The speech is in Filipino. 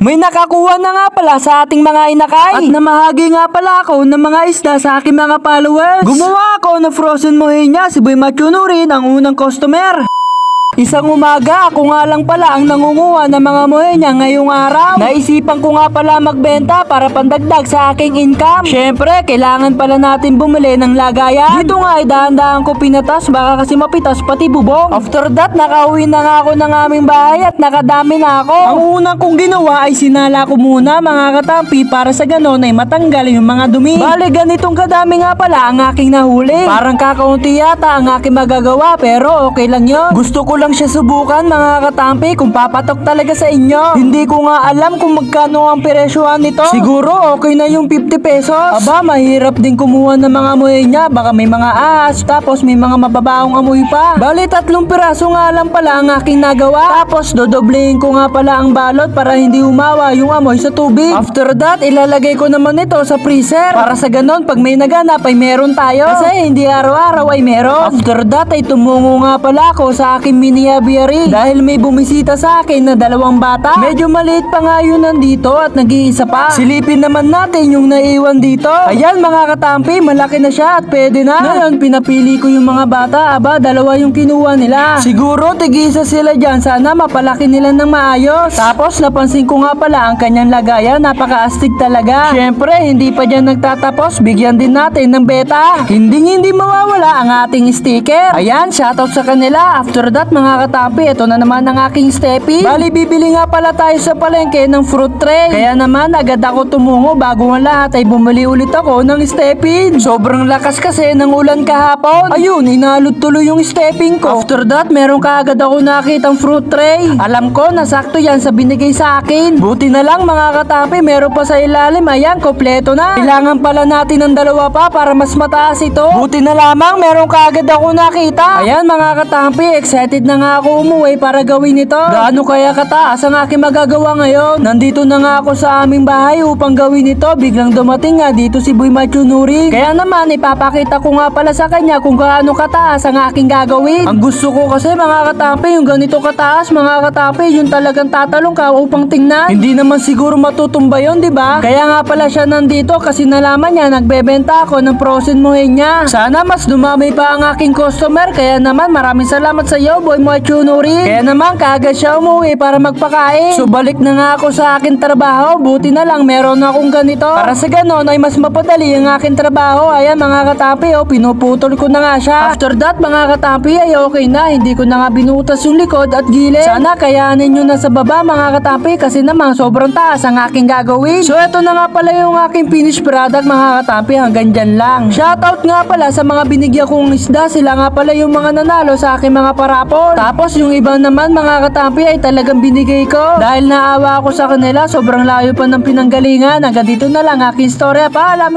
May nakakuha na nga pala sa ating mga inakay. At namahagi nga pala ako ng mga isda sa aking mga followers. Gumawa ako ng frozen mohinya. Si Boy Machunurin ang unang customer. Isang umaga, ako nga lang pala ang nangunguha ng mga mohinya ngayong araw. Naisipan ko nga pala magbenta para pandagdag sa aking income. Syempre, kailangan pala natin bumili ng lagayan. Dito nga ay dahan-dahan ko pinatas, baka kasi mapitas pati bubong. After that, nakauwi na nga ako ng aming bahay at nakadami na ako. Ang unang kong ginawa ay sinala ko muna mga katampi para sa ganon ay matanggal yung mga dumi. Bale, ganitong kadami nga pala ang aking nahuli. Parang kakaunti yata ang aking magagawa pero okay lang yun. Gusto ko lang siya subukan mga katampi kung papatok talaga sa inyo. Hindi ko nga alam kung magkano ang presyohan nito. Siguro okay na yung 50 pesos. Aba, mahirap din kumuha ng mga mohinya. Baka may mga ahas, tapos may mga mababaong amoy pa. Bali, 3 piraso nga lang pala ang aking nagawa. Tapos dodoblehin ko nga pala ang balot para hindi umawa yung amoy sa tubig. After that, ilalagay ko naman ito sa freezer. Para sa ganon, pag may naganap ay meron tayo. Kasi hindi araw-araw ay meron. After that ay tumungo nga pala ako sa aking mini aviary dahil may bumisita sa akin na 2 bata. Medyo maliit pa nga yun nandito at nag-iisa pa. Silipin naman natin yung naiwan dito. Ayan mga katampi, malaki na siya at pwede na. Ngayon, pinapili ko yung mga bata. Aba, 2 yung kinuha nila. Siguro, tig-isa sila dyan. Sana mapalaki nila ng maayos. Tapos, napansin ko nga pala ang kanyang lagayan. Napaka-astig talaga. Syempre, hindi pa dyan nagtatapos. Bigyan din natin ng beta. Hindi mawawala ang ating sticker. Ayan, shoutout sa kanila. After that, mga katampi, ito na naman ang aking stepping. Bali, bibili nga pala tayo sa palengke ng fruit tray. Kaya naman, agad ako tumungo bago ang lahat ay bumili ulit ako ng stepping. Sobrang lakas kasi ng ulan kahapon. Ayun, inalot tuloy yung stepping ko. After that, meron kaagad ako nakitang fruit tray. Alam ko, nasakto yan sa binigay sa akin. Buti na lang mga katampi, meron pa sa ilalim. Ayan, kompleto na. Kailangan pala natin ng 2 pa para mas mataas ito. Buti na lamang, meron kaagad ako nakita. Ayan mga katampi, excited na nga ako umuwi para gawin ito. Gaano kaya kataas ang aking magagawa ngayon? Nandito na nga ako sa aming bahay upang gawin ito. Biglang dumating nga dito si Boy Machunurin. Kaya naman ipapakita ko nga pala sa kanya kung gaano kataas ang aking gagawin. Ang gusto ko kasi mga katampi, yung ganito kataas mga katampi, yung talagang tatalong ka upang tingnan. Hindi naman siguro matutumba yun, di ba? Kaya nga pala siya nandito kasi nalaman niya nagbebenta ako ng frozen mohinya. Sana mas dumami pa ang aking customer. Kaya naman maraming salamat sa iyo, Boy Machunurin. Kaya naman kaagad siya umuwi para magpakain. So balik na nga ako sa akin trabaho. Buti na lang meron akong ganito. Para sa ganon ay mas mapadali ang akin trabaho. Ayan mga katampi, pinuputol ko na nga siya. After that mga katampi ay okay na. Hindi ko na nga binutas yung likod at gilid. Sana kayanin nyo na sa baba mga katampi kasi naman sobrang taas ang aking gagawin. So eto na nga pala yung aking finished product mga katampi. Hanggang dyan lang. Shoutout nga pala sa mga binigyan kong isda. Sila nga pala yung mga nanalo sa aking mga parapol. Tapos yung iba naman mga katampi ay talagang binigay ko. Dahil naawa ako sa kanila, sobrang layo pa ng pinanggalingan. Hanggang dito na lang aking storya. Paalam!